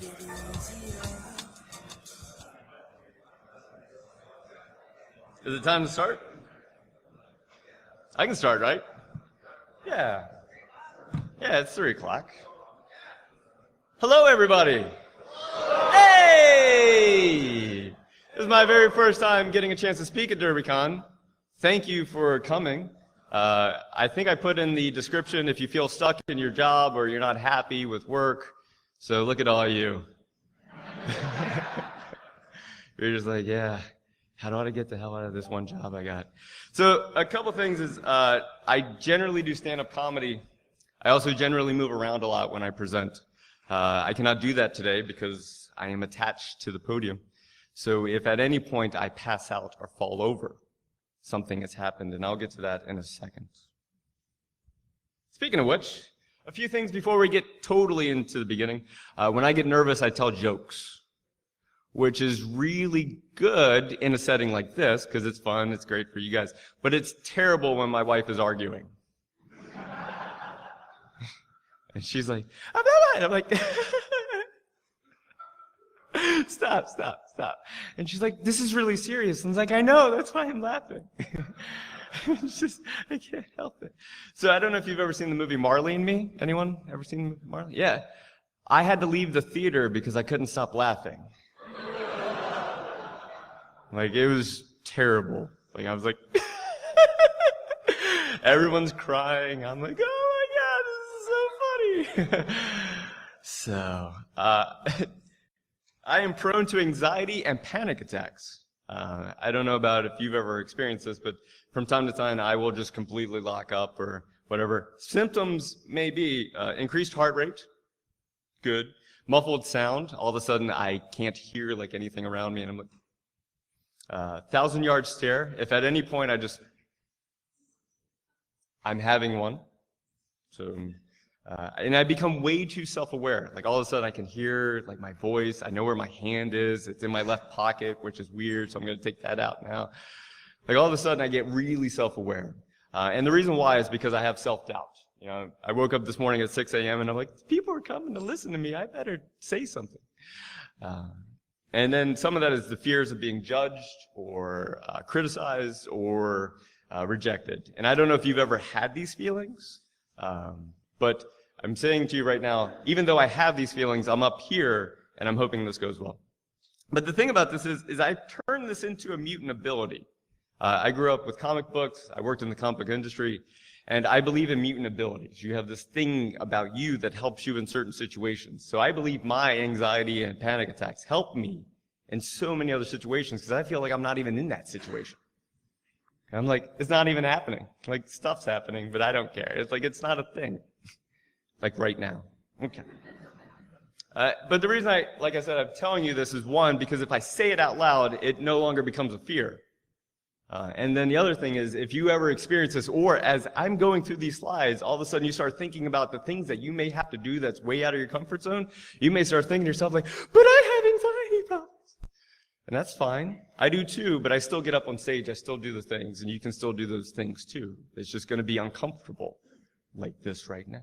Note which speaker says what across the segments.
Speaker 1: Is it time to start? I can start, right? Yeah. Yeah, it's 3 o'clock. Hello, everybody. Hey! This is my very first time getting a chance to speak at DerbyCon. Thank you for coming. I think I put in the description if you feel stuck in your job or you're not happy with work. So look at all you. You're just like, yeah, how do I get the hell out of this one job I got? So a couple things is I generally do stand-up comedy. I also generally move around a lot when I present. I cannot do that today because I am attached to the podium. So if at any point I pass out or fall over, something has happened, and I'll get to that in a second. Speaking of which, a few things before we get totally into the beginning. When I get nervous, I tell jokes, which is really good in a setting like this because it's fun, it's great for you guys, but it's terrible when my wife is arguing. And she's like, I'm not. I'm like, stop. And she's like, this is really serious. And I was like, I know, that's why I'm laughing. It's just, I can't help it. So I don't know if you've ever seen the movie Marley and Me. Anyone ever seen the movie Marley? Yeah. I had to leave the theater because I couldn't stop laughing. Like, it was terrible. Like, I was like, everyone's crying. I'm like, oh my God, this is so funny. So, I am prone to anxiety and panic attacks. I don't know about if you've ever experienced this, but from time to time, I will just completely lock up or whatever. Symptoms may be increased heart rate, good. Muffled sound, all of a sudden I can't hear like anything around me, and I'm like, 1,000-yard stare. If at any point I'm having one, so, and I become way too self-aware. Like all of a sudden I can hear like my voice. I know where my hand is. It's in my left pocket, which is weird, so I'm going to take that out now. Like all of a sudden I get really self-aware. And the reason why is because I have self-doubt. You know, I woke up this morning at 6 a.m. and I'm like, people are coming to listen to me. I better say something. And then some of that is the fears of being judged or criticized or rejected. And I don't know if you've ever had these feelings, but I'm saying to you right now, even though I have these feelings, I'm up here and I'm hoping this goes well. But the thing about this is I turned this into a mutant ability. I grew up with comic books. I worked in the comic book industry. And I believe in mutant abilities. You have this thing about you that helps you in certain situations. So I believe my anxiety and panic attacks help me in so many other situations because I feel like I'm not even in that situation. And I'm like, it's not even happening. Like, stuff's happening, but I don't care. It's like, it's not a thing. Like right now. Okay. But the reason like I said, I'm telling you this is one, because if I say it out loud, it no longer becomes a fear. And then the other thing is, if you ever experience this, or as I'm going through these slides, all of a sudden you start thinking about the things that you may have to do that's way out of your comfort zone, you may start thinking to yourself like, but I have anxiety problems. And that's fine. I do too, but I still get up on stage, I still do the things, and you can still do those things too. It's just going to be uncomfortable like this right now.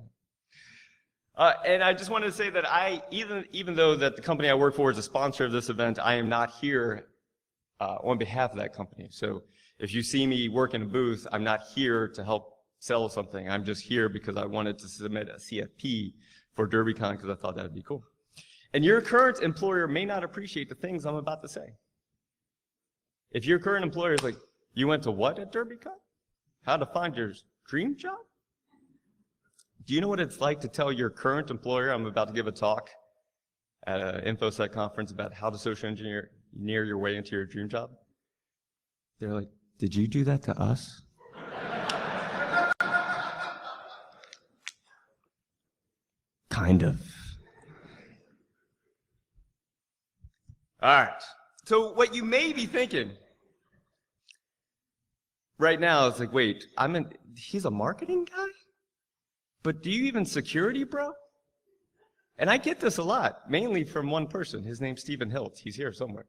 Speaker 1: And I just wanted to say that even though that the company I work for is a sponsor of this event, I am not here on behalf of that company. So if you see me work in a booth, I'm not here to help sell something. I'm just here because I wanted to submit a CFP for DerbyCon because I thought that would be cool. And your current employer may not appreciate the things I'm about to say. If your current employer is like, you went to what at DerbyCon? How to find your dream job? Do you know what it's like to tell your current employer, I'm about to give a talk at an InfoSec conference about how to social engineer your way into your dream job? They're like, did you do that to us? Kind of. All right. So what you may be thinking right now is like, wait, he's a marketing guy? But do you even security, bro? And I get this a lot, mainly from one person. His name's Stephen Hilt. He's here somewhere.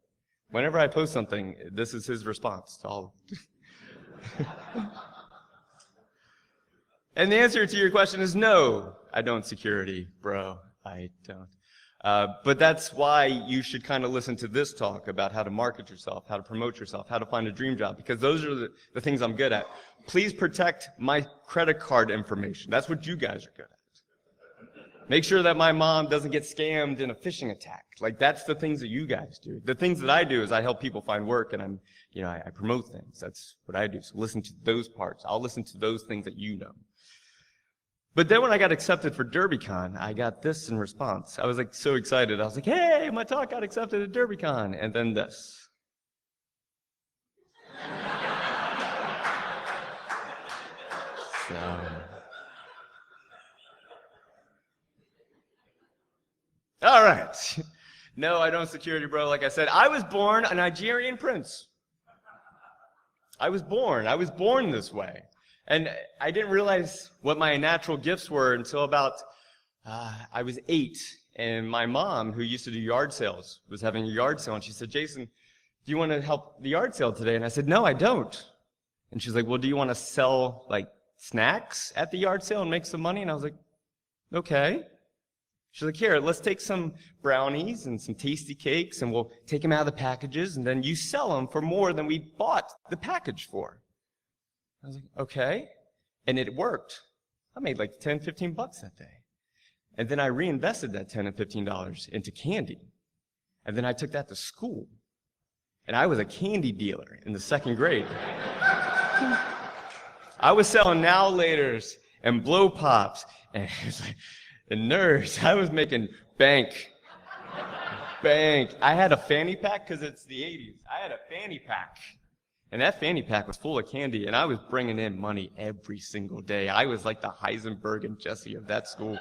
Speaker 1: Whenever I post something, this is his response to all. And the answer to your question is no, I don't security, bro. I don't. But that's why you should kind of listen to this talk about how to market yourself, how to promote yourself, how to find a dream job, because those are the things I'm good at. Please protect my credit card information. That's what you guys are good at. Make sure that my mom doesn't get scammed in a phishing attack. Like, that's the things that you guys do. The things that I do is I help people find work, and I promote things. That's what I do. So listen to those parts. I'll listen to those things that you know. But then when I got accepted for DerbyCon, I got this in response. I was like so excited. I was like, hey, my talk got accepted at DerbyCon. And then this. So. All right. No, I don't security, bro. Like I said, I was born a Nigerian prince. I was born this way. And I didn't realize what my natural gifts were until about, I was 8. And my mom, who used to do yard sales, was having a yard sale. And she said, Jason, do you want to help the yard sale today? And I said, no, I don't. And she's like, well, do you want to sell like snacks at the yard sale and make some money? And I was like, okay. She's like, here, let's take some brownies and some tasty cakes, and we'll take them out of the packages, and then you sell them for more than we bought the package for. I was like, okay. And it worked. I made like 10, 15 bucks that day. And then I reinvested that $10 and $15 into candy. And then I took that to school. And I was a candy dealer in the 2nd grade. I was selling now laters and blow pops and nerds. I was making bank. I had a fanny pack because it's the 80s. I had a fanny pack. And that fanny pack was full of candy, and I was bringing in money every single day. I was like the Heisenberg and Jesse of that school.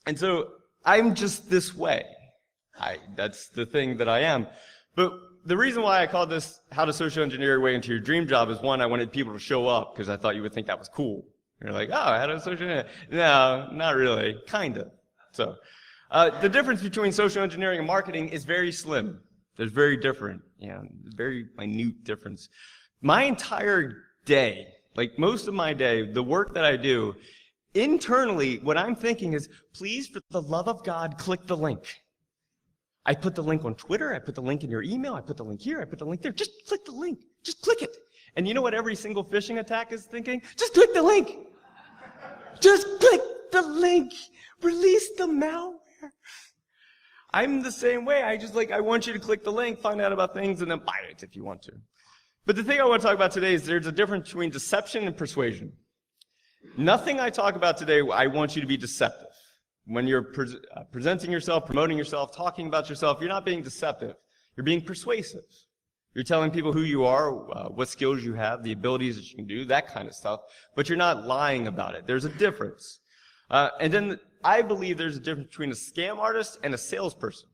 Speaker 1: And so I'm just this way. That's the thing that I am. But the reason why I called this How to Social Engineer Your Way into Your Dream Job is, one, I wanted people to show up because I thought you would think that was cool. You're like, oh, how to social engineer? No, not really. Kind of. So the difference between social engineering and marketing is very slim. They're very different, very minute difference. My entire day, like most of my day, the work that I do, internally, what I'm thinking is, please, for the love of God, click the link. I put the link on Twitter, I put the link in your email, I put the link here, I put the link there. Just click the link. Just click it. And you know what every single phishing attack is thinking? Just click the link. Just click the link. Release the malware. I'm the same way. I want you to click the link, find out about things, and then buy it if you want to. But the thing I want to talk about today is there's a difference between deception and persuasion. Nothing I talk about today, I want you to be deceptive. When you're presenting yourself, promoting yourself, talking about yourself, you're not being deceptive. You're being persuasive. You're telling people who you are, what skills you have, the abilities that you can do, that kind of stuff, but you're not lying about it. There's a difference. And then I believe there's a difference between a scam artist and a salesperson.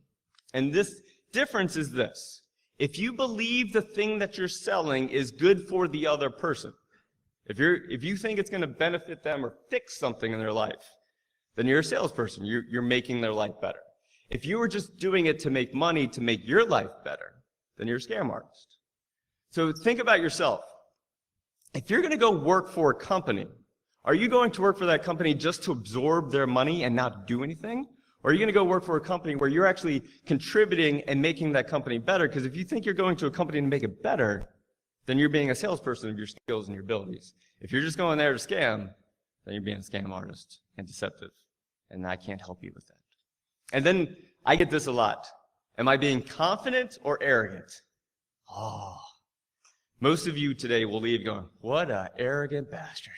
Speaker 1: And this difference is this. If you believe the thing that you're selling is good for the other person, if you think it's going to benefit them or fix something in their life, then you're a salesperson. You're making their life better. If you were just doing it to make money, to make your life better, then you're a scam artist. So think about yourself. If you're going to go work for a company, are you going to work for that company just to absorb their money and not do anything? Or are you going to go work for a company where you're actually contributing and making that company better? Because if you think you're going to a company to make it better, then you're being a salesperson of your skills and your abilities. If you're just going there to scam, then you're being a scam artist and deceptive. And I can't help you with that. And then I get this a lot. Am I being confident or arrogant? Oh, most of you today will leave going, what an arrogant bastard.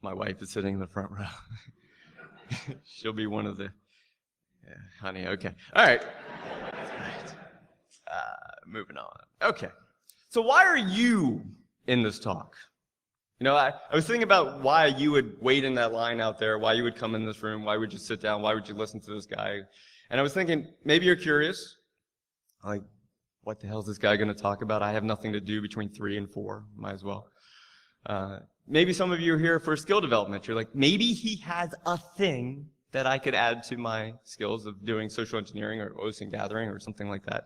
Speaker 1: My wife is sitting in the front row. She'll be one of the, honey, okay. All right. Moving on. Okay. So why are you in this talk? I was thinking about why you would wait in that line out there, why you would come in this room, why would you sit down, why would you listen to this guy? And I was thinking, maybe you're curious. Like, what the hell is this guy going to talk about? I have nothing to do between 3 and 4. Might as well. Maybe some of you are here for skill development. You're like, maybe he has a thing that I could add to my skills of doing social engineering or hosting gathering or something like that.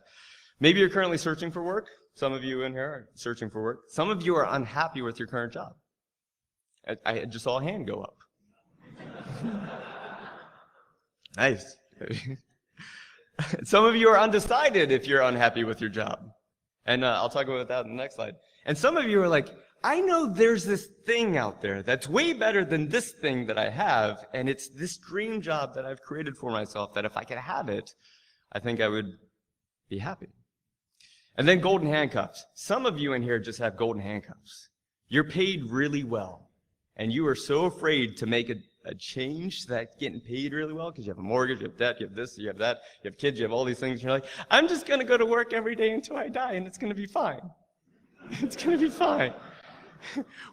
Speaker 1: Maybe you're currently searching for work. Some of you in here are searching for work. Some of you are unhappy with your current job. I just saw a hand go up. Nice. Some of you are undecided if you're unhappy with your job. And I'll talk about that in the next slide. And some of you are like, I know there's this thing out there that's way better than this thing that I have, and it's this dream job that I've created for myself that if I could have it, I think I would be happy. And then golden handcuffs. Some of you in here just have golden handcuffs. You're paid really well, and you are so afraid to make a change that getting paid really well because you have a mortgage, you have debt, you have this, you have that, you have kids, you have all these things. And you're like, I'm just going to go to work every day until I die, and it's going to be fine. It's going to be fine.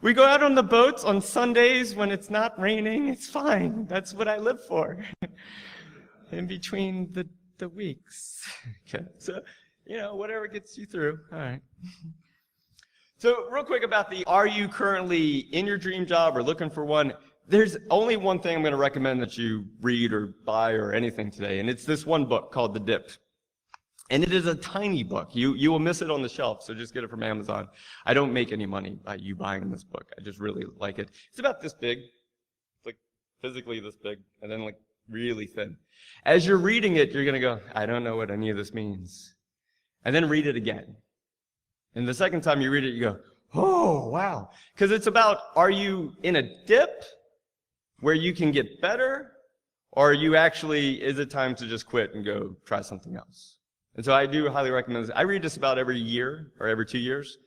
Speaker 1: We go out on the boats on Sundays when it's not raining. It's fine. That's what I live for. In between the weeks. Okay. So, whatever gets you through. All right. So real quick about are you currently in your dream job or looking for one? There's only one thing I'm going to recommend that you read or buy or anything today, and it's this one book called The Dip. And it is a tiny book. You will miss it on the shelf, so just get it from Amazon. I don't make any money by you buying this book. I just really like it. It's about this big. It's like physically this big, and then like really thin. As you're reading it, you're going to go, I don't know what any of this means. And then read it again. And the second time you read it, you go, oh, wow. Because it's about, are you in a dip where you can get better, or is it time to just quit and go try something else? And so I do highly recommend this. I read this about every year or every 2 years,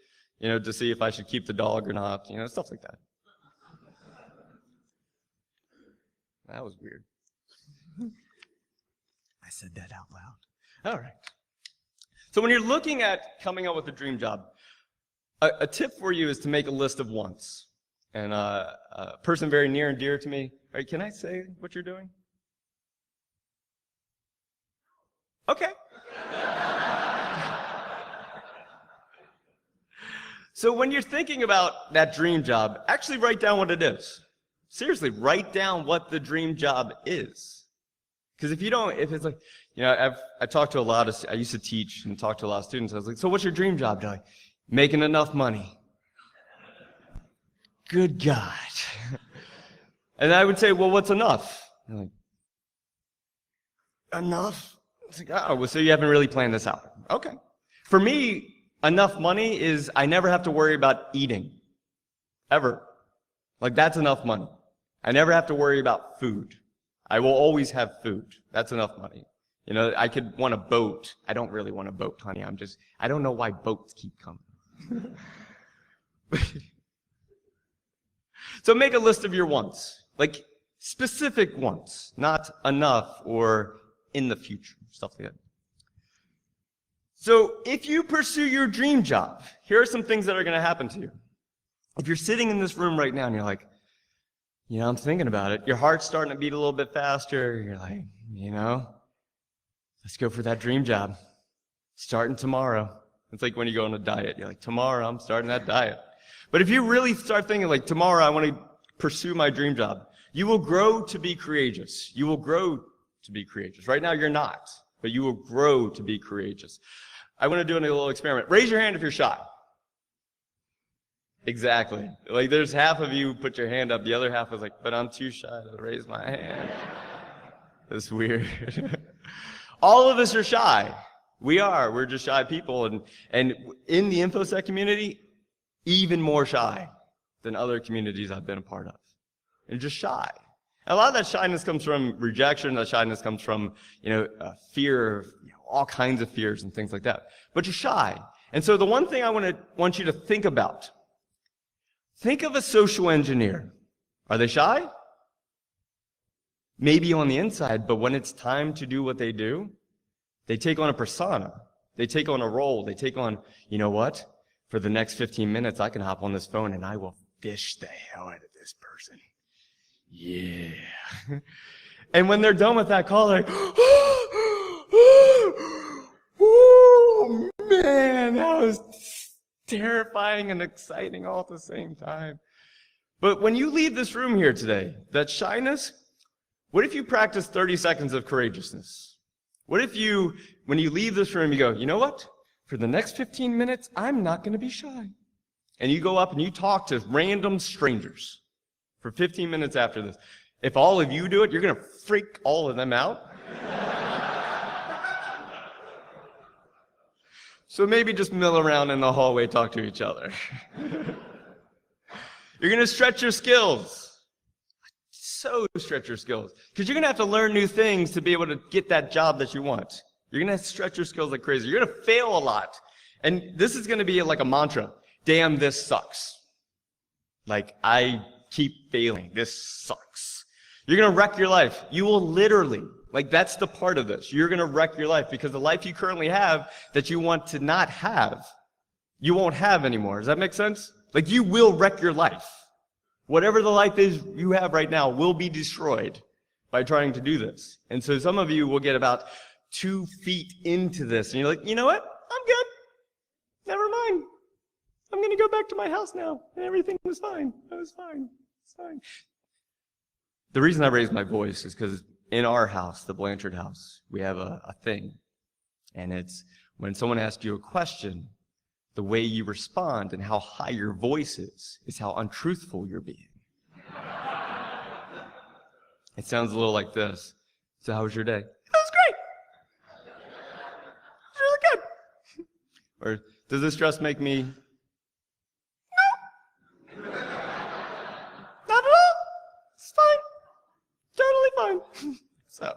Speaker 1: to see if I should keep the dog or not, stuff like that. That was weird. I said that out loud. All right. So when you're looking at coming up with a dream job, a tip for you is to make a list of wants. And a person very near and dear to me, all right, can I say what you're doing? Okay. So when you're thinking about that dream job, actually write down what it is. Seriously, write down what the dream job is. Because if it's like, I talked to I used to teach and talk to a lot of students. I was like, so what's your dream job? They're like, making enough money. Good God. And I would say, well, what's enough? They're like, enough? It's like, oh, well, so you haven't really planned this out. Okay. For me, enough money is I never have to worry about eating. Ever. Like, that's enough money. I never have to worry about food. I will always have food. That's enough money. I could want a boat. I don't really want a boat, honey. I don't know why boats keep coming. So make a list of your wants. Like, specific wants. Not enough or in the future. Stuff like that. So if you pursue your dream job, here are some things that are going to happen to you. If you're sitting in this room right now and you're like, I'm thinking about it. Your heart's starting to beat a little bit faster. You're like, let's go for that dream job. Starting tomorrow. It's like when you go on a diet. You're like, tomorrow I'm starting that diet. But if you really start thinking like, tomorrow I want to pursue my dream job, you will grow to be courageous. You will grow to be courageous. Right now you're not, but you will grow to be courageous. I want to do a little experiment. Raise your hand if you're shy. Exactly. Like there's half of you put your hand up. The other half was like, but I'm too shy to raise my hand. That's weird. All of us are shy. We're just shy people. And in the InfoSec community, even more shy than other communities I've been a part of. And just shy. And a lot of that shyness comes from rejection. That shyness comes from, fear, all kinds of fears and things like that. But you're shy. And so the one thing I want you to think about, think of a social engineer. Are they shy? Maybe on the inside, but when it's time to do what they do, they take on a persona. They take on a role. They take on, what? For the next 15 minutes, I can hop on this phone and I will fish the hell out of this person. Yeah. And when they're done with that call, they're like, oh, man, that was terrifying and exciting all at the same time. But when you leave this room here today, that shyness, what if you practice 30 seconds of courageousness? What if when you leave this room, you go, you know what? For the next 15 minutes, I'm not going to be shy. And you go up and you talk to random strangers. for 15 minutes after this. If all of you do it, you're going to freak all of them out. So maybe just mill around in the hallway, talk to each other. You're going to stretch your skills. So stretch your skills. Because you're going to have to learn new things to be able to get that job that you want. You're going to stretch your skills like crazy. You're going to fail a lot. And this is going to be like a mantra. Damn, this sucks. Like, I keep failing. This sucks. You're going to wreck your life. You will literally, like, that's the part of this. You're going to wreck your life because the life you currently have that you want to not have, you won't have anymore. Does that make sense? Like, you will wreck your life. Whatever the life is you have right now will be destroyed by trying to do this. And so some of you will get about 2 feet into this, and you're like, you know what? I'm good. Never mind. I'm going to go back to my house now, and everything was fine. I was fine. It's fine. The reason I raised my voice is because in our house, the Blanchard house, we have a thing. And it's when someone asks you a question, the way you respond and how high your voice is how untruthful you're being. It sounds a little like this. So how was your day? It was great. It's really good. Or does this dress make me? No. Not at all. It's fine. Totally fine. So.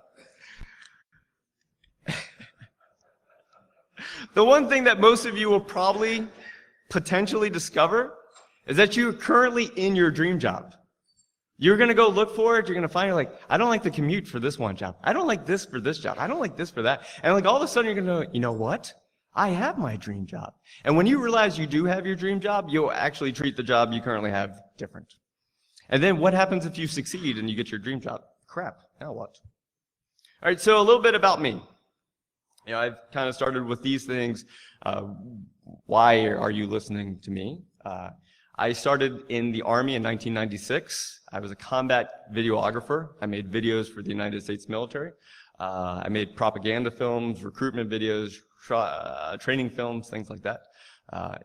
Speaker 1: The one thing that most of you will probably potentially discover is that you're currently in your dream job. You're going to go look for it. You're going to find, like, I don't like the commute for this one job. I don't like this for this job. I don't like this for that. And like all of a sudden you're going to know, you know what? I have my dream job. And when you realize you do have your dream job, you'll actually treat the job you currently have different. And then what happens if you succeed and you get your dream job? Crap. Now what? All right, so a little bit about me. You know, I've kind of started with these things. Why are you listening to me? I started in the Army in 1996. I was a combat videographer. I made videos for the United States military. I made propaganda films, recruitment videos, training films, things like that.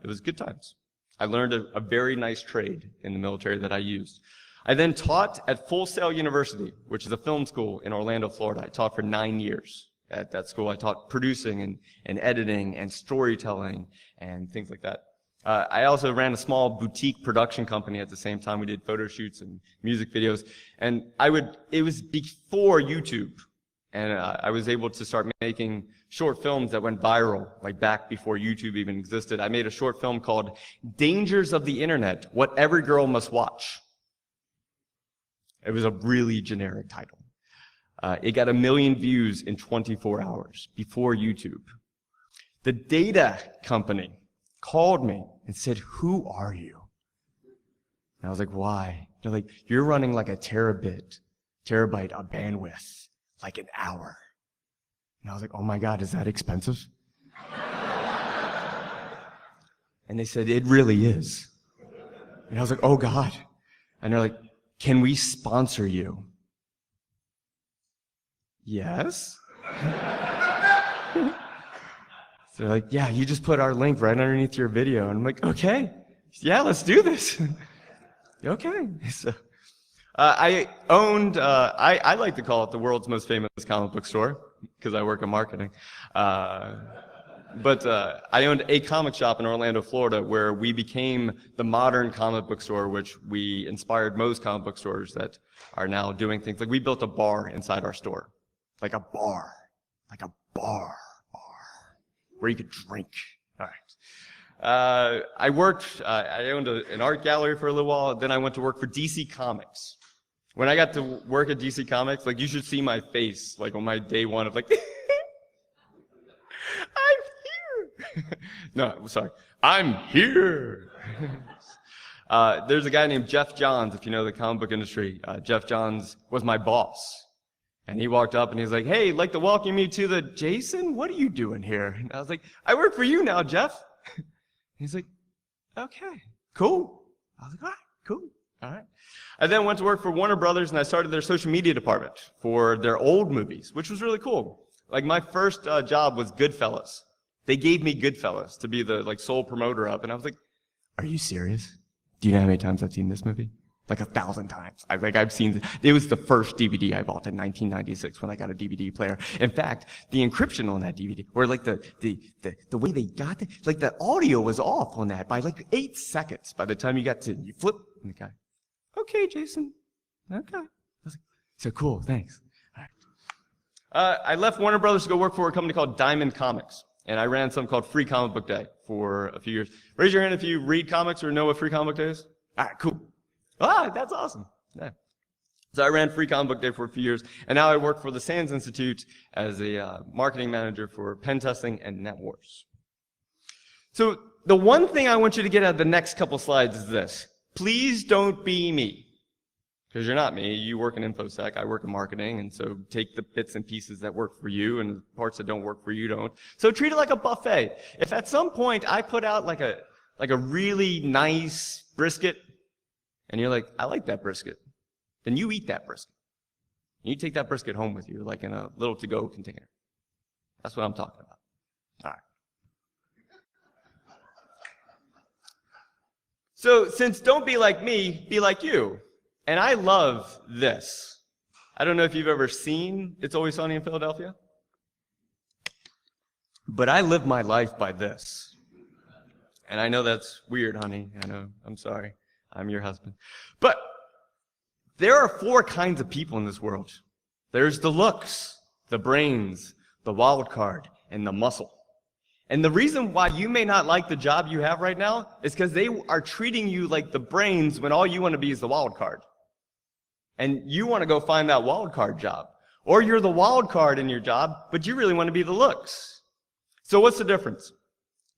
Speaker 1: It was good times. I learned a very nice trade in the military that I used. I then taught at Full Sail University, which is a film school in Orlando, Florida. I taught for 9 years. At that school, I taught producing and editing and storytelling and things like that. I also ran a small boutique production company at the same time. We did photo shoots and music videos. And it was before YouTube. And I was able to start making short films that went viral, like back before YouTube even existed. I made a short film called Dangers of the Internet, What Every Girl Must Watch. It was a really generic title. It got 1 million views in 24 hours before YouTube. The data company called me and said, "Who are you?" And I was like, "Why?" They're like, "You're running like a terabyte of bandwidth, like an hour." And I was like, "Oh my God, is that expensive?" And they said, "It really is." And I was like, "Oh God." And they're like, "Can we sponsor you?" Yes. So they're like, "Yeah, you just put our link right underneath your video." And I'm like, "Okay, yeah, let's do this." Okay. So I like to call it the world's most famous comic book store because I work in marketing. But I owned a comic shop in Orlando, Florida, where we became the modern comic book store, which we inspired most comic book stores that are now doing things. Like we built a bar inside our store. Like a bar, where you could drink. All right. I owned an art gallery for a little while. Then I went to work for DC Comics. When I got to work at DC Comics, like you should see my face, like on my day one of like, I'm here. No, sorry. I'm here. There's a guy named Jeff Johns, if you know the comic book industry. Jeff Johns was my boss. And he walked up and he's like, "Hey, I'd like to welcome you to the Jason. What are you doing here?" And I was like, "I work for you now, Jeff." He's like, "Okay, cool." I was like, "All right, cool. All right." I then went to work for Warner Brothers and I started their social media department for their old movies, which was really cool. Like my first job was Goodfellas. They gave me Goodfellas to be the sole promoter of, and I was like, "Are you serious? Do you know how many times I've seen this movie? like 1,000 times. I've seen, it was the first DVD I bought in 1996 when I got a DVD player. In fact, the encryption on that DVD, or like the way they got it, like the audio was off on that by like 8 seconds by the time you flip, and the guy, okay, Jason, okay. I was like, so cool, thanks. All right. I left Warner Brothers to go work for a company called Diamond Comics, and I ran something called Free Comic Book Day for a few years. Raise your hand if you read comics or know what Free Comic Book Day is. All right, cool. Ah, that's awesome. Yeah. So I ran Free Comic Book Day for a few years, and now I work for the SANS Institute as a marketing manager for pen testing and net wars. So the one thing I want you to get out of the next couple slides is this. Please don't be me, because you're not me. You work in InfoSec, I work in marketing, and so take the bits and pieces that work for you and the parts that don't work for you don't. So treat it like a buffet. If at some point I put out like a really nice brisket, and you're like, I like that brisket, then you eat that brisket. You take that brisket home with you, like in a little to-go container. That's what I'm talking about. All right. So since don't be like me, be like you. And I love this. I don't know if you've ever seen It's Always Sunny in Philadelphia, but I live my life by this. And I know that's weird, honey. I know. I'm sorry. I'm your husband. But there are 4 kinds of people in this world. There's the looks, the brains, the wild card, and the muscle. And the reason why you may not like the job you have right now is because they are treating you like the brains when all you want to be is the wild card. And you want to go find that wild card job. Or you're the wild card in your job, but you really want to be the looks. So what's the difference?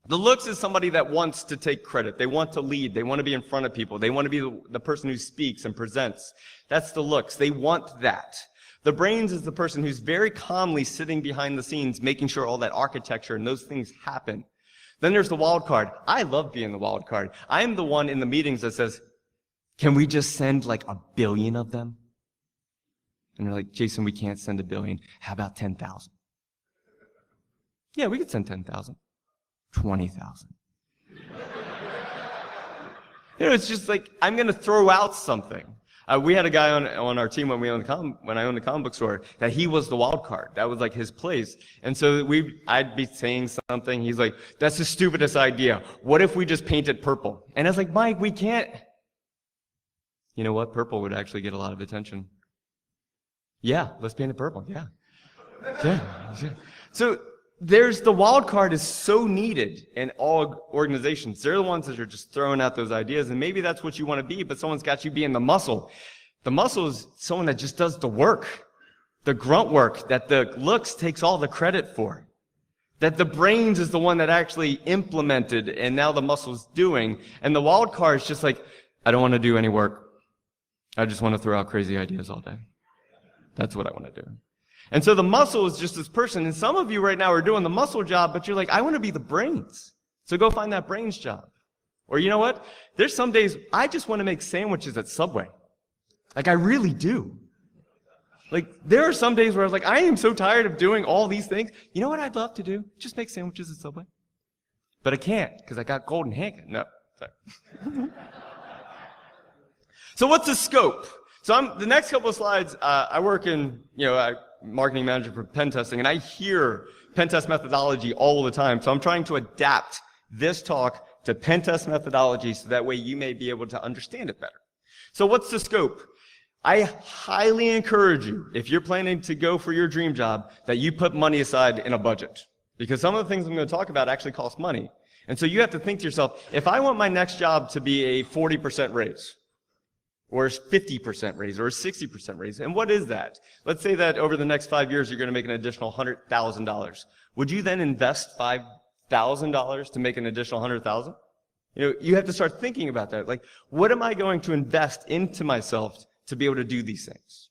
Speaker 1: The looks is somebody that wants to take credit. They want to lead. They want to be in front of people. They want to be the person who speaks and presents. That's the looks. They want that. The brains is the person who's very calmly sitting behind the scenes, making sure all that architecture and those things happen. Then there's the wild card. I love being the wild card. I am the one in the meetings that says, can we just send like 1 billion of them? And they're like, Jason, we can't send 1 billion. How about 10,000? Yeah, we could send 10,000. 20,000. It's just like, I'm going to throw out something. We had a guy on our team when I owned the comic book store, that he was the wild card. That was like his place. And so I'd be saying something. He's like, that's the stupidest idea. What if we just paint it purple? And I was like, Mike, we can't. You know what? Purple would actually get a lot of attention. Yeah, let's paint it purple. Yeah. Yeah. So there's the wild card is so needed in all organizations. They're the ones that are just throwing out those ideas, and maybe that's what you want to be, but someone's got you being the muscle. The muscle is someone that just does the work, the grunt work that the looks takes all the credit for. That the brains is the one that actually implemented, and now the muscle's doing, and the wild card is just like, I don't want to do any work. I just want to throw out crazy ideas all day. That's what I want to do. And so the muscle is just this person, and some of you right now are doing the muscle job, but you're like, I want to be the brains. So go find that brains job. Or you know what? There's some days I just want to make sandwiches at Subway. Like I really do. Like there are some days where I was like, I am so tired of doing all these things. You know what I'd love to do? Just make sandwiches at Subway. But I can't because I got golden handcuffs. No, sorry. So what's the scope? So the next couple of slides, I work in, marketing manager for pen testing, and I hear pen test methodology all the time. So I'm trying to adapt this talk to pen test methodology so that way you may be able to understand it better. So what's the scope? I highly encourage you, if you're planning to go for your dream job, that you put money aside in a budget. Because some of the things I'm going to talk about actually cost money. And so you have to think to yourself, if I want my next job to be a 40% raise, or a 50% raise, or a 60% raise. And what is that? Let's say that over the next 5 years, you're going to make an additional $100,000. Would you then invest $5,000 to make an additional $100,000? You have to start thinking about that. Like, what am I going to invest into myself to be able to do these things?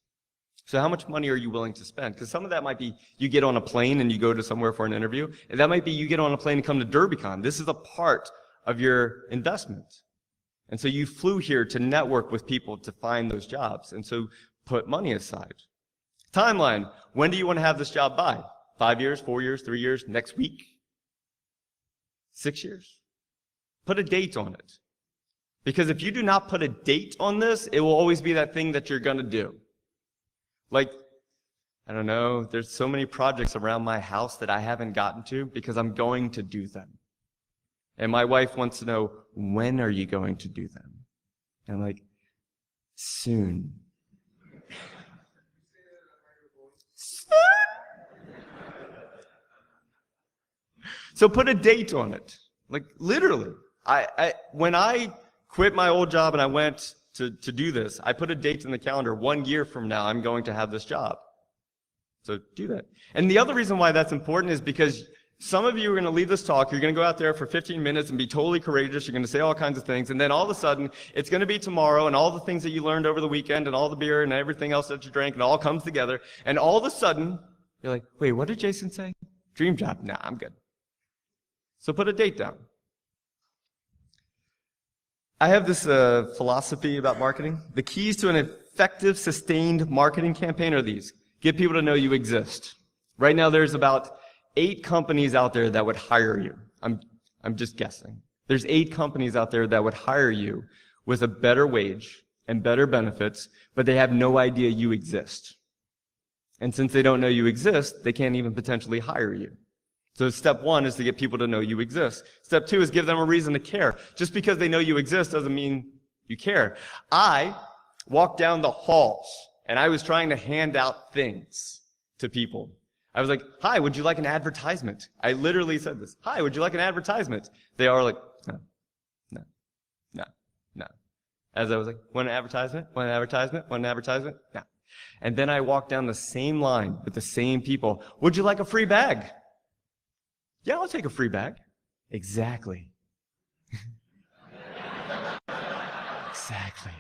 Speaker 1: So how much money are you willing to spend? Because some of that might be you get on a plane and you go to somewhere for an interview. And that might be you get on a plane and come to DerbyCon. This is a part of your investment. And so you flew here to network with people to find those jobs. And so put money aside. Timeline. When do you want to have this job by? 5 years, 4 years, 3 years, next week? 6 years? Put a date on it. Because if you do not put a date on this, it will always be that thing that you're going to do. Like, I don't know, there's so many projects around my house that I haven't gotten to because I'm going to do them. And my wife wants to know, when are you going to do them? And I'm like, soon. So put a date on it. Like, literally. When I quit my old job and I went to do this, I put a date in the calendar. 1 year from now, I'm going to have this job. So do that. And the other reason why that's important is because some of you are going to leave this talk, you're going to go out there for 15 minutes and be totally courageous, you're going to say all kinds of things, and then all of a sudden, it's going to be tomorrow, and all the things that you learned over the weekend, and all the beer and everything else that you drank, and all comes together, and all of a sudden, you're like, wait, what did Jason say? Dream job? Nah, I'm good. So put a date down. I have this philosophy about marketing. The keys to an effective, sustained marketing campaign are these. Get people to know you exist. Right now, there's about 8 companies out there that would hire you. I'm just guessing. There's 8 companies out there that would hire you with a better wage and better benefits, but they have no idea you exist. And since they don't know you exist, they can't even potentially hire you. So step 1 is to get people to know you exist. Step 2 is give them a reason to care. Just because they know you exist doesn't mean you care. I walked down the halls and I was trying to hand out things to people. I was like, hi, would you like an advertisement? I literally said this. Hi, would you like an advertisement? They are like, no. As I was like, want an advertisement? Want an advertisement? Want an advertisement? No. And then I walked down the same line with the same people. Would you like a free bag? Yeah, I'll take a free bag. Exactly. Exactly.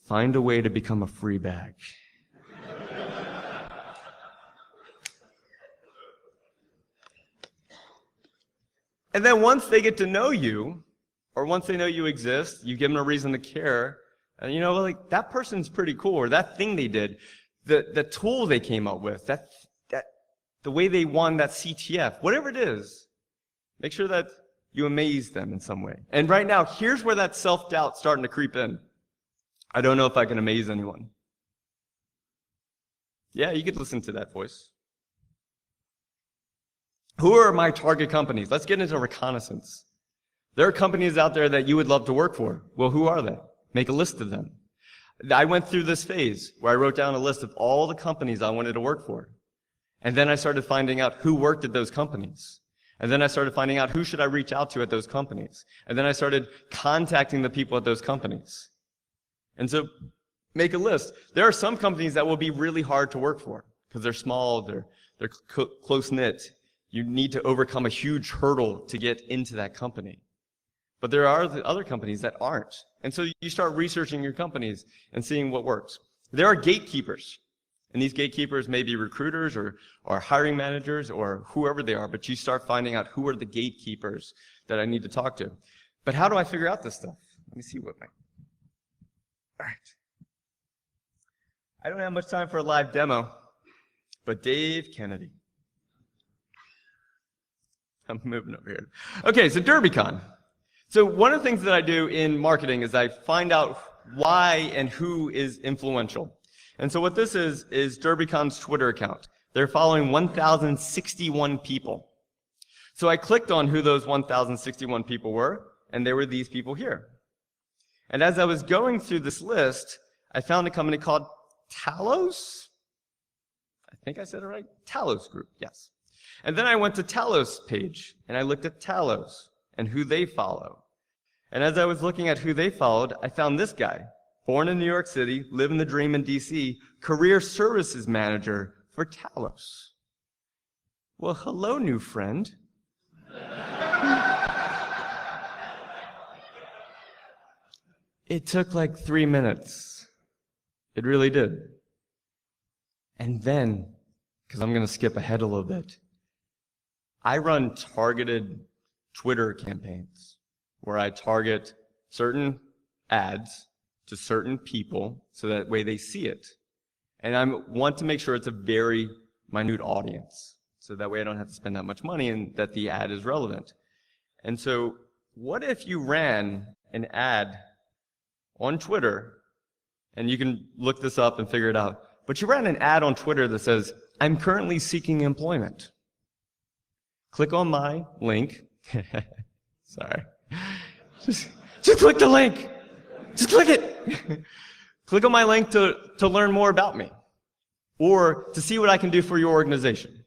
Speaker 1: Find a way to become a free bag. And then once they get to know you, or once they know you exist, you give them a reason to care, and you know, like, that person's pretty cool, or that thing they did, the tool they came up with, the way they won that CTF, whatever it is, make sure that you amaze them in some way. And right now, here's where that self-doubt's starting to creep in. I don't know if I can amaze anyone. Yeah, you could listen to that voice. Who are my target companies? Let's get into reconnaissance. There are companies out there that you would love to work for. Well, who are they? Make a list of them. I went through this phase where I wrote down a list of all the companies I wanted to work for. And then I started finding out who worked at those companies. And then I started finding out who should I reach out to at those companies. And then I started contacting the people at those companies. And so make a list. There are some companies that will be really hard to work for because they're small, they're close-knit. You need to overcome a huge hurdle to get into that company. But there are other companies that aren't. And so you start researching your companies and seeing what works. There are gatekeepers. And these gatekeepers may be recruiters or hiring managers or whoever they are, but you start finding out who are the gatekeepers that I need to talk to. But how do I figure out this stuff? Let me see what my... All right. I don't have much time for a live demo, but Dave Kennedy. I'm moving over here. Okay, so DerbyCon. So one of the things that I do in marketing is I find out why and who is influential. And so what this is DerbyCon's Twitter account. They're following 1,061 people. So I clicked on who those 1,061 people were, and they were these people here. And as I was going through this list, I found a company called Talos. I think I said it right. Talos Group, yes. And then I went to Talos page, and I looked at Talos and who they follow. And as I was looking at who they followed, I found this guy. Born in New York City, living the dream in DC, career services manager for Talos. Well, hello, new friend. It took like 3 minutes. It really did. And then, because I'm going to skip ahead a little bit, I run targeted Twitter campaigns where I target certain ads to certain people so that way they see it. And I want to make sure it's a very minute audience so that way I don't have to spend that much money and that the ad is relevant. And so what if you ran an ad on Twitter, and you can look this up and figure it out, but you ran an ad on Twitter that says, "I'm currently seeking employment. Click on my link." Sorry. Just click the link. Just click it. Click on my link to learn more about me or to see what I can do for your organization.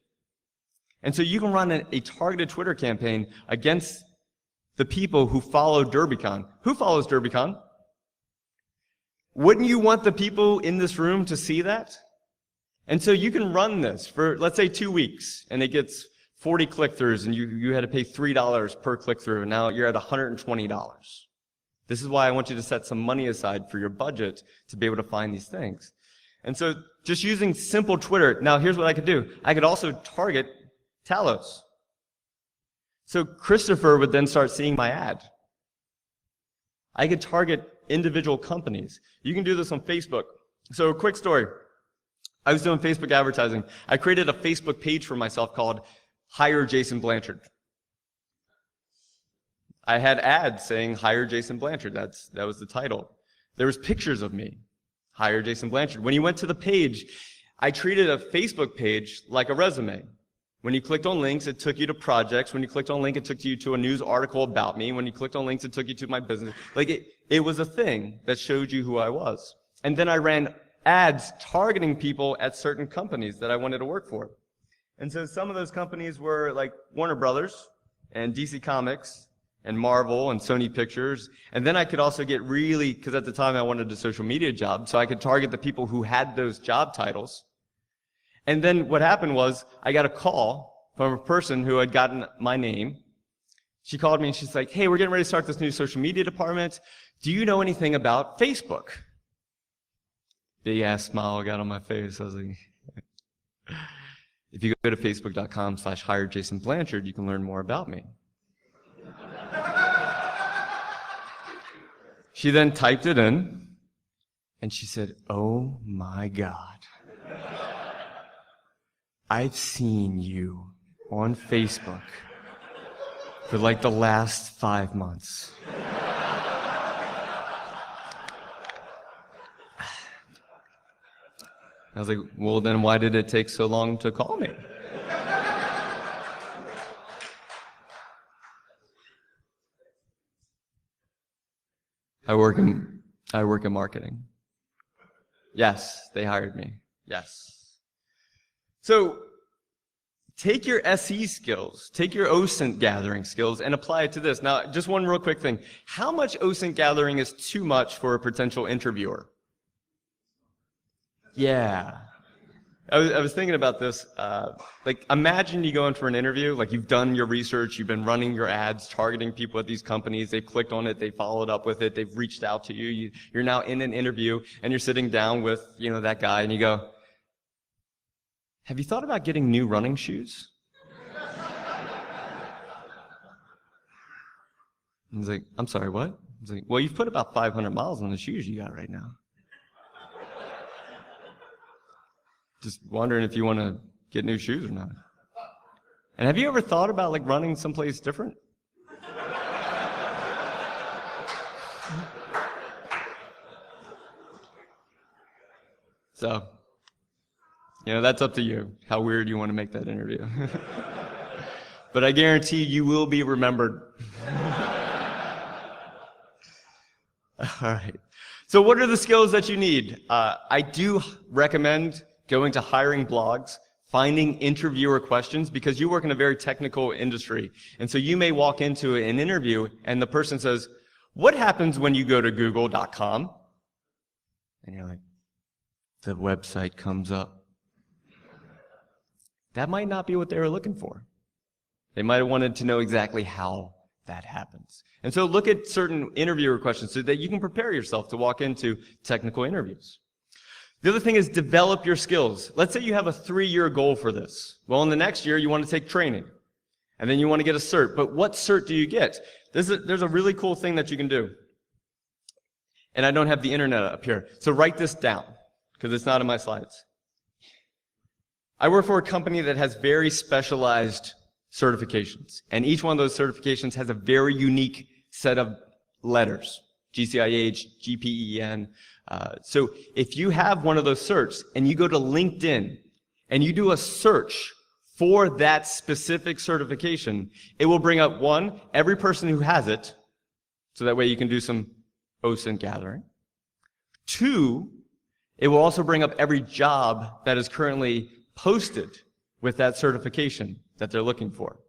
Speaker 1: And so you can run a targeted Twitter campaign against the people who follow DerbyCon. Who follows DerbyCon? Wouldn't you want the people in this room to see that? And so you can run this for, let's say, 2 weeks, and it gets 40 click-throughs, and you had to pay $3 per click-through, and now you're at $120. This is why I want you to set some money aside for your budget to be able to find these things. And so just using simple Twitter, now here's what I could do. I could also target Talos. So Christopher would then start seeing my ad. I could target individual companies. You can do this on Facebook. So a quick story. I was doing Facebook advertising. I created a Facebook page for myself called Hire Jason Blanchard. I had ads saying Hire Jason Blanchard. That was the title. There was pictures of me. Hire Jason Blanchard. When you went to the page, I treated a Facebook page like a resume. When you clicked on links, it took you to projects. When you clicked on link, it took you to a news article about me. When you clicked on links, it took you to my business. Like it was a thing that showed you who I was. And then I ran ads targeting people at certain companies that I wanted to work for. And so some of those companies were like Warner Brothers and DC Comics and Marvel and Sony Pictures. And then I could also get really, because at the time I wanted a social media job, so I could target the people who had those job titles. And then what happened was I got a call from a person who had gotten my name. She called me and she's like, "Hey, we're getting ready to start this new social media department. Do you know anything about Facebook?" Big ass smile got on my face. I was like, "If you go to facebook.com/hire Jason Blanchard, you can learn more about me." She then typed it in and she said, "Oh my God. I've seen you on Facebook for like the last 5 months." I was like, "Well, then why did it take so long to call me?" I work in marketing. Yes, they hired me. Yes. So take your SE skills, take your OSINT gathering skills, and apply it to this. Now, just one real quick thing. How much OSINT gathering is too much for a potential interviewer? Yeah. I was thinking about this. Like, imagine you go in for an interview, like you've done your research, you've been running your ads, targeting people at these companies, they've clicked on it, they followed up with it, they've reached out to you, you're now in an interview, and you're sitting down with, that guy, and you go, "Have you thought about getting new running shoes?" And he's like, "I'm sorry, what?" He's like, "Well, you've put about 500 miles on the shoes you got right now. Just wondering if you want to get new shoes or not. And have you ever thought about like running someplace different?" So, that's up to you, how weird you want to make that interview. But I guarantee you will be remembered. All right. So what are the skills that you need? I do recommend going to hiring blogs, finding interviewer questions, because you work in a very technical industry. And so you may walk into an interview and the person says, "What happens when you go to google.com?" And you're like, "The website comes up." That might not be what they were looking for. They might have wanted to know exactly how that happens. And so look at certain interviewer questions so that you can prepare yourself to walk into technical interviews. The other thing is develop your skills. Let's say you have a 3-year goal for this. Well, in the next year, you want to take training. And then you want to get a cert. But what cert do you get? There's a really cool thing that you can do. And I don't have the internet up here. So write this down, because it's not in my slides. I work for a company that has very specialized certifications. And each one of those certifications has a very unique set of letters, GCIH, GPEN. So if you have one of those certs and you go to LinkedIn and you do a search for that specific certification, it will bring up, one, every person who has it, so that way you can do some OSINT gathering. Two, it will also bring up every job that is currently posted with that certification that they're looking for.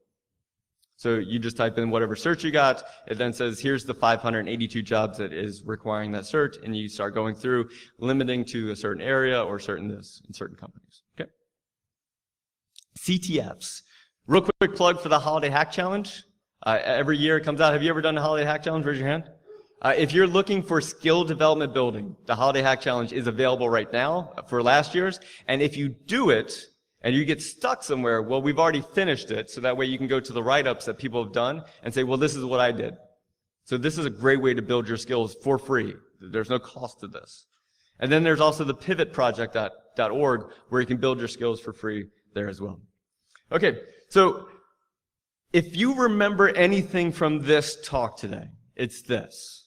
Speaker 1: So you just type in whatever search you got, it then says, here's the 582 jobs that is requiring that cert, and you start going through, limiting to a certain area or certain this in certain companies. Okay. CTFs. Real quick plug for the Holiday Hack Challenge. Every year it comes out. Have you ever done the Holiday Hack Challenge? Raise your hand. If you're looking for skill development building, the Holiday Hack Challenge is available right now for last year's. And if you do it and you get stuck somewhere, well, we've already finished it. So that way you can go to the write-ups that people have done and say, well, this is what I did. So this is a great way to build your skills for free. There's no cost to this. And then there's also the pivotproject.org where you can build your skills for free there as well. Okay, so if you remember anything from this talk today, it's this.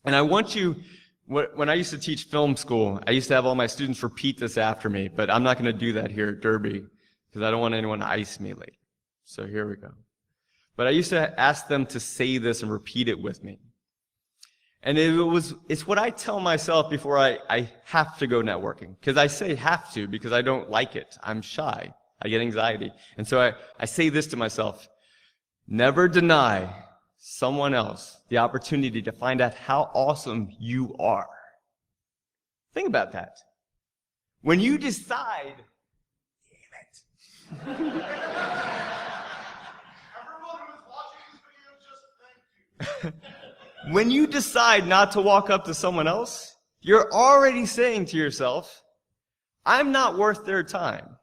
Speaker 1: And I want you, when I used to teach film school, I used to have all my students repeat this after me, but I'm not going to do that here at Derby because I don't want anyone to ice me later. So here we go. But I used to ask them to say this and repeat it with me. And it's what I tell myself before I have to go networking. Because I say have to because I don't like it. I'm shy. I get anxiety. And so I say this to myself: never deny someone else the opportunity to find out how awesome you are. Think about that. When you decide, damn it.
Speaker 2: Everyone who's watching this video, just thank you.
Speaker 1: When you decide not to walk up to someone else, you're already saying to yourself, I'm not worth their time.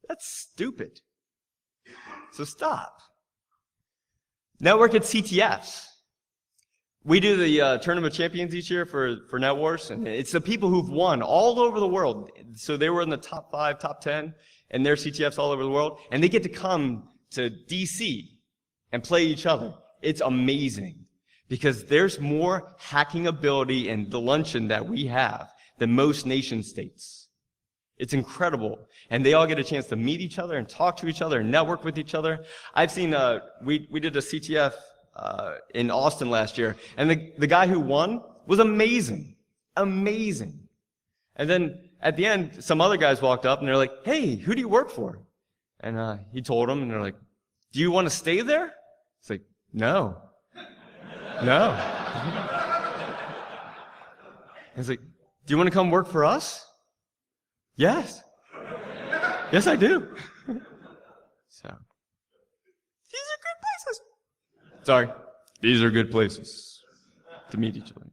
Speaker 1: That's stupid. So stop. Network at CTFs. We do the Tournament of Champions each year for Net Wars, and it's the people who've won all over the world. So they were in the top 5, top 10, and they're CTFs all over the world, and they get to come to DC and play each other. It's amazing because there's more hacking ability in the luncheon that we have than most nation states. It's incredible. And they all get a chance to meet each other and talk to each other and network with each other. I've seen, we did a CTF in Austin last year, and the guy who won was amazing. Amazing. And then at the end, some other guys walked up and they're like, hey, who do you work for? And he told them, and they're like, do you want to stay there? It's like, no. No. He's like, do you want to come work for us? Yes. Yes, I do. So, these are good places. Sorry. These are good places to meet each other.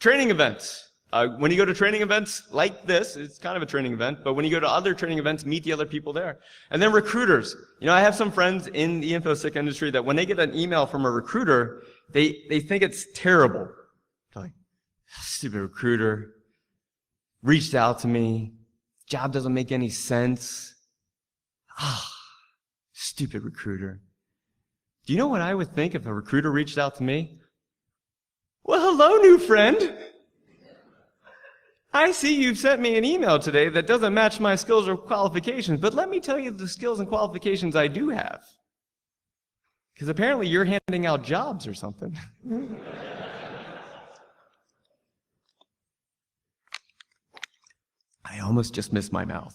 Speaker 1: Training events. When you go to training events like this, it's kind of a training event, but when you go to other training events, meet the other people there. And then recruiters. You know, I have some friends in the InfoSec industry that when they get an email from a recruiter, they think it's terrible. They're like, stupid recruiter reached out to me. Job doesn't make any sense. Stupid recruiter. Do you know what I would think if a recruiter reached out to me? Well, hello, new friend. I see you've sent me an email today that doesn't match my skills or qualifications, but let me tell you the skills and qualifications I do have. Because apparently you're handing out jobs or something. I almost just missed my mouth.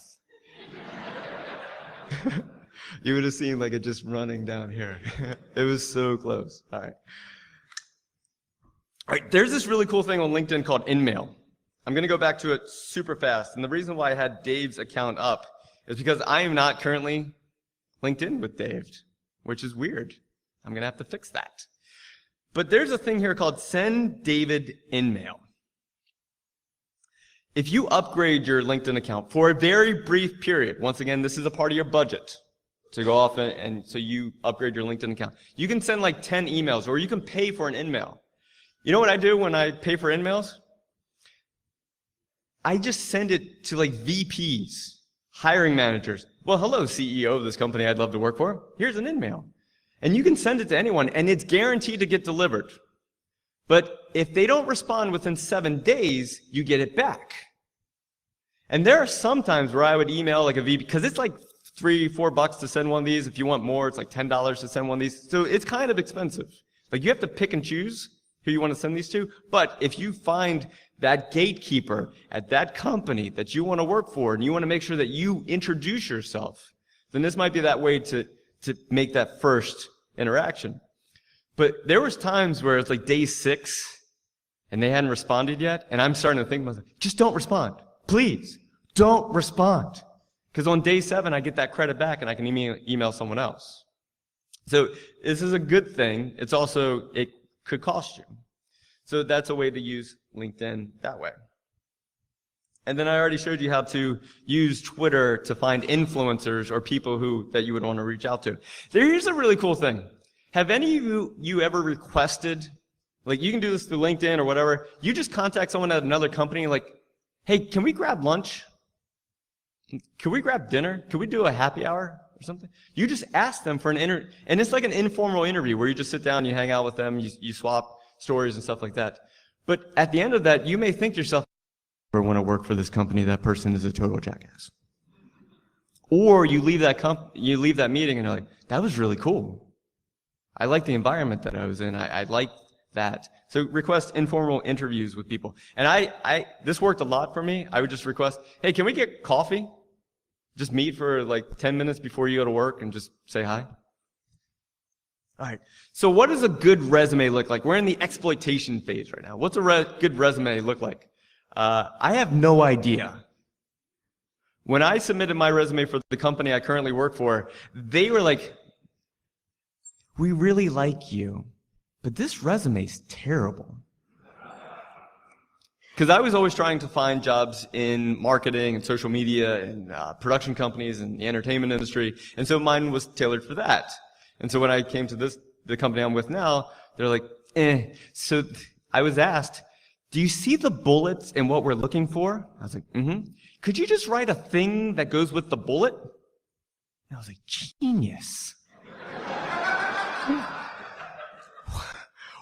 Speaker 1: You would have seen like it just running down here. It was so close. All right. All right, there's this really cool thing on LinkedIn called InMail. I'm going to go back to it super fast. And the reason why I had Dave's account up is because I am not currently linked in with Dave, which is weird. I'm going to have to fix that. But there's a thing here called Send David InMail. If you upgrade your LinkedIn account for a very brief period, once again, this is a part of your budget to go off and so you upgrade your LinkedIn account. You can send like 10 emails, or you can pay for an InMail. You know what I do when I pay for InMails? I just send it to like VPs, hiring managers. Well, hello, CEO of this company I'd love to work for. Here's an InMail. And you can send it to anyone, and it's guaranteed to get delivered. But if they don't respond within 7 days, you get it back. And there are some times where I would email like a VP, because it's like $3-4 to send one of these. If you want more, it's like $10 to send one of these. So it's kind of expensive. Like you have to pick and choose who you want to send these to. But if you find that gatekeeper at that company that you want to work for, and you want to make sure that you introduce yourself, then this might be that way to make that first interaction. But there was times where it's like day 6, and they hadn't responded yet, and I'm starting to think about it, just don't respond. Please, don't respond. Because on day 7, I get that credit back, and I can email someone else. So this is a good thing. It's also, it could cost you. So that's a way to use LinkedIn that way. And then I already showed you how to use Twitter to find influencers or people that you would want to reach out to. Here's a really cool thing. Have any of you ever requested, like you can do this through LinkedIn or whatever, you just contact someone at another company like, hey, can we grab lunch? Can we grab dinner? Can we do a happy hour or something? You just ask them for an interview, and it's like an informal interview where you just sit down, you hang out with them, you swap stories and stuff like that. But at the end of that, you may think to yourself, I want to work for this company, that person is a total jackass. Or you leave that meeting and you're like, that was really cool. I like the environment that I was in. I like that. So request informal interviews with people. And this worked a lot for me. I would just request, hey, can we get coffee? Just meet for like 10 minutes before you go to work and just say hi. All right. So what does a good resume look like? We're in the exploitation phase right now. What's a good resume look like? I have no idea. When I submitted my resume for the company I currently work for, they were like, we really like you, but this resume's terrible. Because I was always trying to find jobs in marketing and social media and production companies and the entertainment industry, and so mine was tailored for that. And so when I came to the company I'm with now, they're like, So I was asked, do you see the bullets in what we're looking for? I was like, mm-hmm. Could you just write a thing that goes with the bullet? And I was like, genius.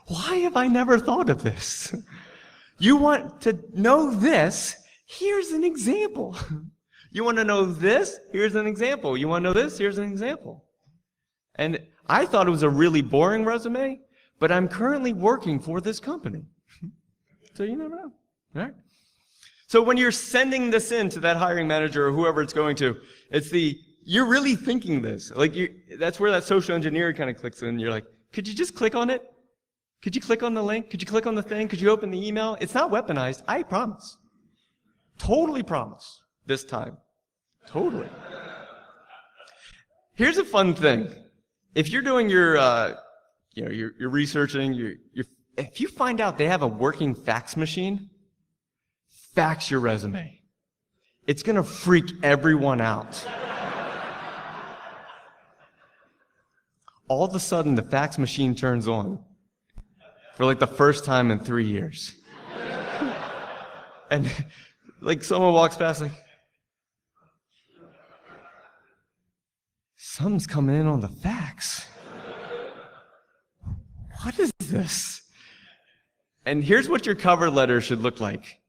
Speaker 1: Why have I never thought of this? You want to know this? Here's an example. You want to know this? Here's an example. You want to know this? Here's an example. And I thought it was a really boring resume, but I'm currently working for this company. So you never know. All right? So when you're sending this in to that hiring manager or whoever it's going to, you're really thinking this. Like that's where that social engineer kind of clicks in. You're like, could you just click on it? Could you click on the link? Could you click on the thing? Could you open the email? It's not weaponized. I promise. Totally promise. This time. Totally. Here's a fun thing. If you're doing you're researching, if you find out they have a working fax machine, fax your resume. It's going to freak everyone out. All of a sudden, the fax machine turns on for like the first time in 3 years. And like someone walks past like, something's coming in on the fax. What is this? And here's what your cover letter should look like.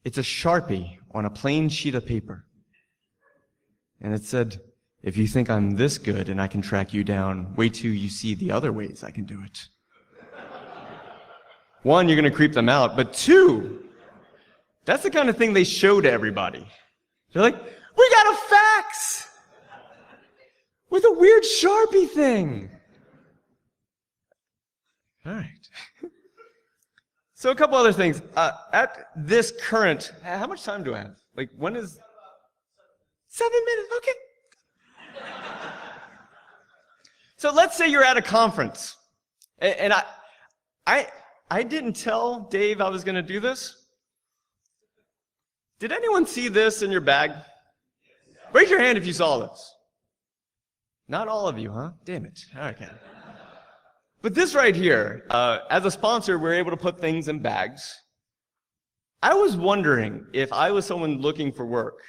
Speaker 1: It's a Sharpie on a plain sheet of paper. And it said, if you think I'm this good and I can track you down, wait till you see the other ways I can do it. 1, you're going to creep them out. But 2, that's the kind of thing they show to everybody. They're like, we got a fax with a weird Sharpie thing. All right. So a couple other things. At this current, how much time do I have? Like, when is 7 minutes? Okay. So let's say you're at a conference, and I didn't tell Dave I was going to do this. Did anyone see this in your bag? Raise your hand if you saw this. Not all of you, huh? Damn it. Okay. But this right here, as a sponsor, we're able to put things in bags. I was wondering if I was someone looking for work,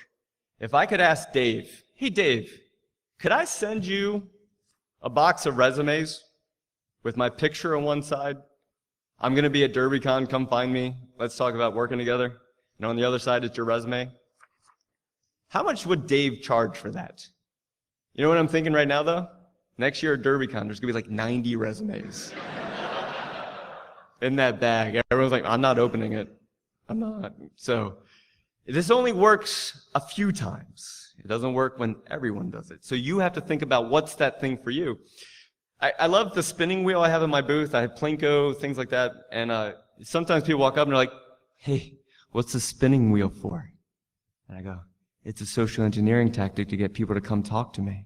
Speaker 1: if I could ask Dave, hey Dave, could I send you a box of resumes with my picture on one side. I'm going to be at DerbyCon, come find me. Let's talk about working together. And on the other side, it's your resume. How much would Dave charge for that? You know what I'm thinking right now, though? Next year at DerbyCon, there's going to be like 90 resumes in that bag. Everyone's like, I'm not opening it. I'm not. So this only works a few times. It doesn't work when everyone does it. So you have to think about what's that thing for you. I love the spinning wheel I have in my booth. I have Plinko, things like that. And sometimes people walk up and they're like, hey, what's the spinning wheel for? And I go, it's a social engineering tactic to get people to come talk to me.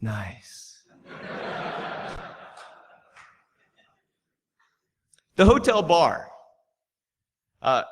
Speaker 1: Nice. The hotel bar. I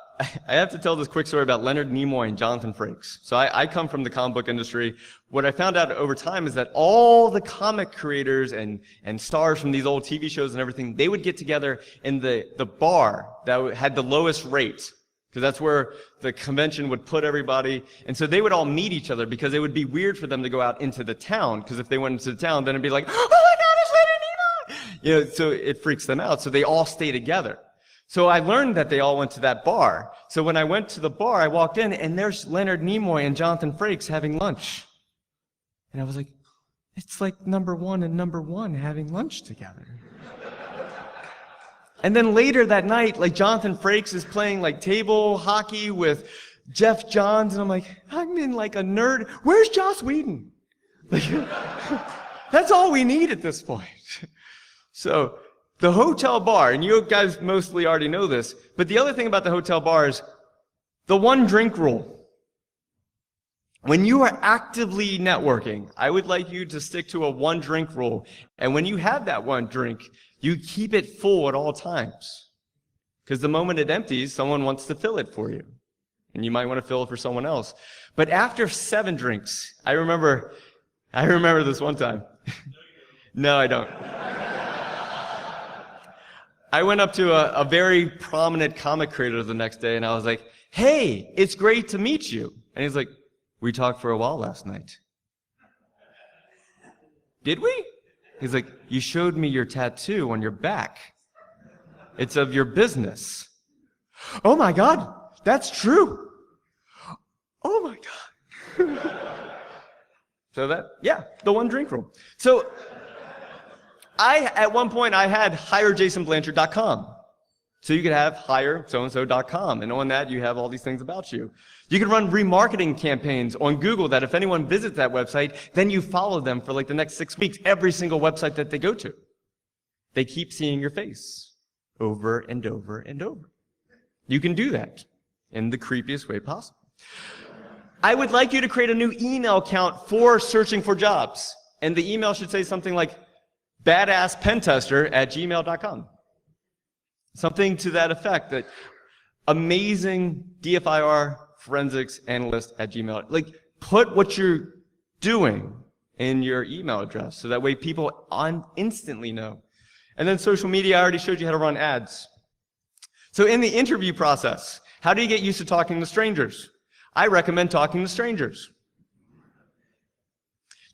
Speaker 1: have to tell this quick story about Leonard Nimoy and Jonathan Frakes. So I come from the comic book industry. What I found out over time is that all the comic creators and stars from these old TV shows and everything, they would get together in the bar that had the lowest rate, because that's where the convention would put everybody. And so they would all meet each other because it would be weird for them to go out into the town, because if they went into the town, then it'd be like, oh my God, it's Leonard Nimoy! You know, so it freaks them out. So they all stay together. So I learned that they all went to that bar. So when I went to the bar, I walked in, and there's Leonard Nimoy and Jonathan Frakes having lunch. And I was like, it's like number one and number one having lunch together. And then later that night, like Jonathan Frakes is playing like table hockey with Jeff Johns, and I'm like, I'm in like a nerd. Where's Joss Whedon? Like, that's all we need at this point. So the hotel bar, and you guys mostly already know this, but the other thing about the hotel bar is the one drink rule. When you are actively networking, I would like you to stick to a one drink rule. And when you have that one drink, you keep it full at all times. Because the moment it empties, someone wants to fill it for you. And you might want to fill it for someone else. But after 7 drinks, I remember this one time. No, I don't. I went up to a very prominent comic creator the next day, and I was like, hey, it's great to meet you. And he's like, we talked for a while last night. Did we? He's like, you showed me your tattoo on your back. It's of your business. Oh my God, that's true. Oh my God. So the one drink rule. So at one point, I had HireJasonBlanchard.com. So you could have HireSoandSo.com, and on that, you have all these things about you. You can run remarketing campaigns on Google that if anyone visits that website, then you follow them for like the next 6 weeks, every single website that they go to. They keep seeing your face over and over and over. You can do that in the creepiest way possible. I would like you to create a new email account for searching for jobs. And the email should say something like, badassPentester@gmail.com. Something to that effect, that amazing DFIR forensics analyst at Gmail. Like, put what you're doing in your email address so that way people instantly know. And then social media, I already showed you how to run ads. So in the interview process, how do you get used to talking to strangers? I recommend talking to strangers.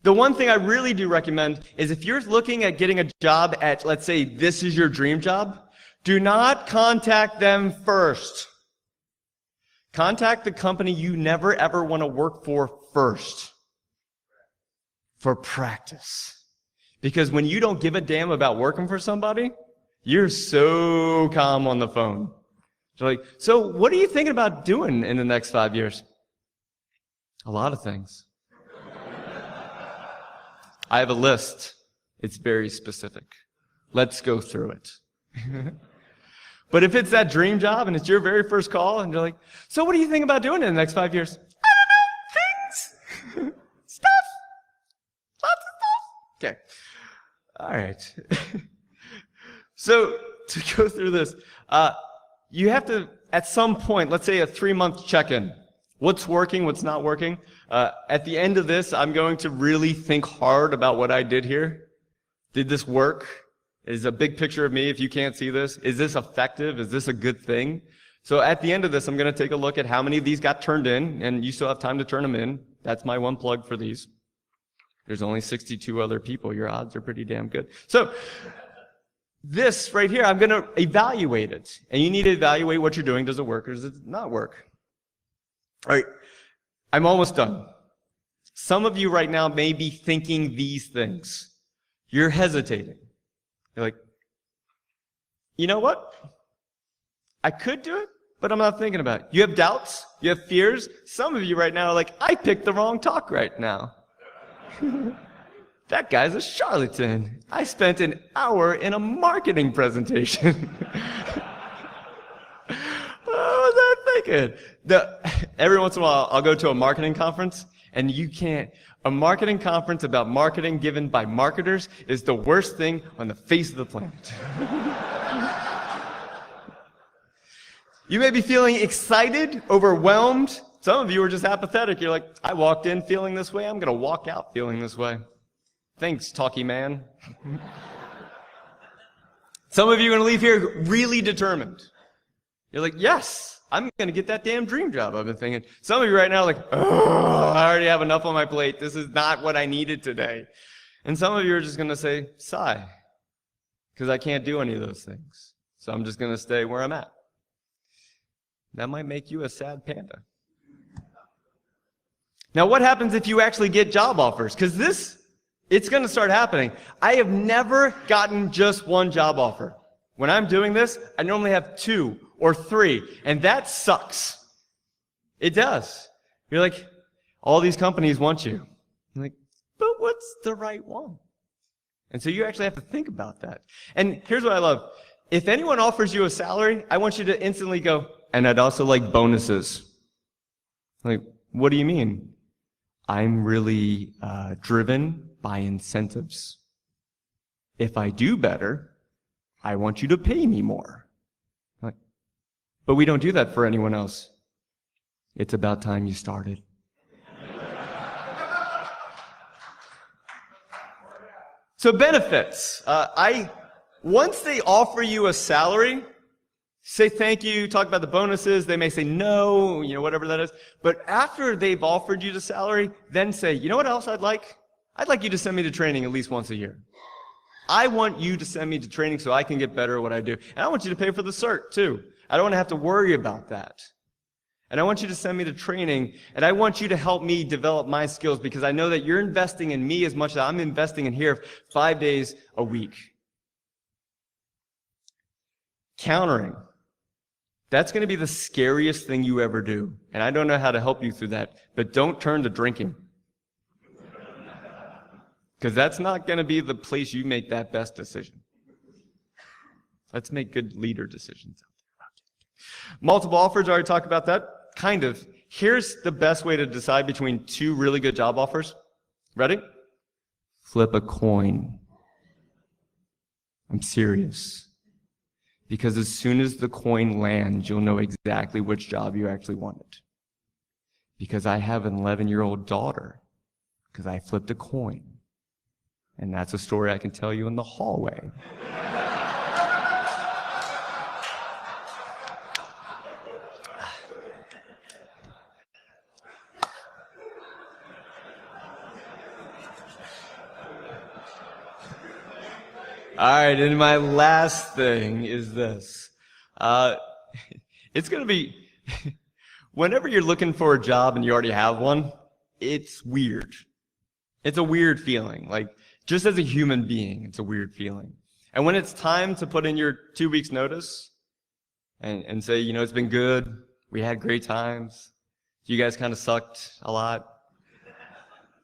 Speaker 1: The one thing I really do recommend is if you're looking at getting a job at, let's say, this is your dream job, do not contact them first. Contact the company you never ever want to work for first. For practice. Because when you don't give a damn about working for somebody, you're so calm on the phone. They're like, so what are you thinking about doing in the next 5 years? A lot of things. I have a list. It's very specific. Let's go through it. But if it's that dream job and it's your very first call and they're like, so what do you think about doing in the next 5 years? I don't know, things, stuff, lots of stuff. Okay, all right. So to go through this, you have to, at some point, let's say a 3-month check-in. What's working, what's not working? At the end of this, I'm going to really think hard about what I did here. Did this work? Is a big picture of me, if you can't see this. Is this effective? Is this a good thing? So at the end of this, I'm going to take a look at how many of these got turned in, and you still have time to turn them in. That's my one plug for these. There's only 62 other people. Your odds are pretty damn good. So this right here, I'm going to evaluate it. And you need to evaluate what you're doing. Does it work or does it not work? All right, I'm almost done. Some of you right now may be thinking these things. You're hesitating. You're like, you know what? I could do it, but I'm not thinking about it. You have doubts? You have fears? Some of you right now are like, I picked the wrong talk right now. That guy's a charlatan. I spent an hour in a marketing presentation. What was I thinking? Every once in a while, I'll go to a marketing conference, and a marketing conference about marketing given by marketers is the worst thing on the face of the planet. You may be feeling excited, overwhelmed. Some of you are just apathetic. You're like, I walked in feeling this way. I'm going to walk out feeling this way. Thanks, talky man. Some of you are going to leave here really determined. You're like, yes, I'm going to get that damn dream job I've been thinking. Some of you right now are like, oh, I already have enough on my plate. This is not what I needed today. And some of you are just going to say, sigh, because I can't do any of those things. So I'm just going to stay where I'm at. That might make you a sad panda. Now, what happens if you actually get job offers? Because it's going to start happening. I have never gotten just one job offer. When I'm doing this, I normally have 2 or 3, and that sucks. It does. You're like, all these companies want you. I'm like, but what's the right one? And so you actually have to think about that. And here's what I love. If anyone offers you a salary, I want you to instantly go, and I'd also like bonuses. Like, what do you mean? I'm really driven by incentives. If I do better, I want you to pay me more. Like, but we don't do that for anyone else. It's about time you started. So benefits. Once they offer you a salary, say thank you, talk about the bonuses. They may say no, whatever that is. But after they've offered you the salary, then say, you know what else I'd like? I'd like you to send me to training at least once a year. I want you to send me to training so I can get better at what I do. And I want you to pay for the cert, too. I don't want to have to worry about that. And I want you to send me to training, and I want you to help me develop my skills because I know that you're investing in me as much as I'm investing in here 5 days a week. Countering. That's going to be the scariest thing you ever do. And I don't know how to help you through that, but don't turn to drinking. Because that's not going to be the place you make that best decision. Let's make good leader decisions. Multiple offers, I already talked about that. Kind of. Here's the best way to decide between 2 really good job offers. Ready? Flip a coin. I'm serious. Because as soon as the coin lands, you'll know exactly which job you actually wanted. Because I have an 11-year-old daughter. Because I flipped a coin. And that's a story I can tell you in the hallway. All right, and my last thing is this. It's going to be, whenever you're looking for a job and you already have one, it's weird. It's a weird feeling. Like, just as a human being, it's a weird feeling. And when it's time to put in your 2 weeks notice and say, it's been good, we had great times, you guys kind of sucked a lot.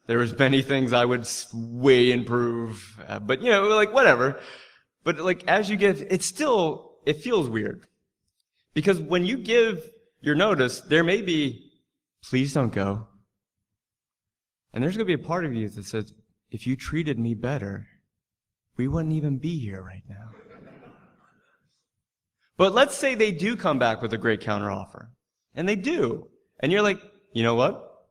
Speaker 1: There was many things I would way improve, but whatever. But as you give, it feels weird. Because when you give your notice, there may be, please don't go. And there's going to be a part of you that says, if you treated me better, we wouldn't even be here right now. But let's say they do come back with a great counteroffer. And they do. And you're like, you know what?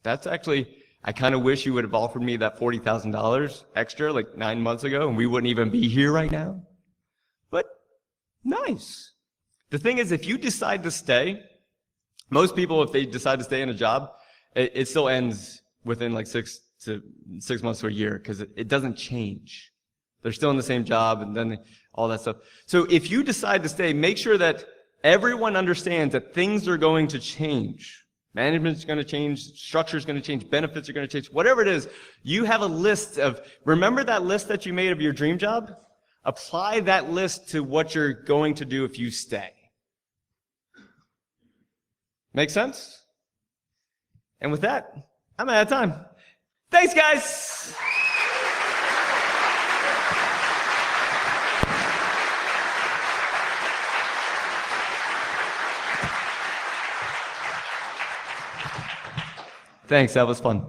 Speaker 1: That's actually, I kind of wish you would have offered me that $40,000 extra 9 months ago, and we wouldn't even be here right now. But nice. The thing is, if you decide to stay, most people, if they decide to stay in a job, it still ends within 6 to 6 months to a year because it doesn't change. They're still in the same job and then all that stuff. So if you decide to stay, make sure that everyone understands that things are going to change. Management's going to change, structure's going to change, benefits are going to change, whatever it is. You have a list of, remember that list that you made of your dream job? Apply that list to what you're going to do if you stay. Make sense? And with that, I'm out of time. Thanks, guys! Thanks, that was fun.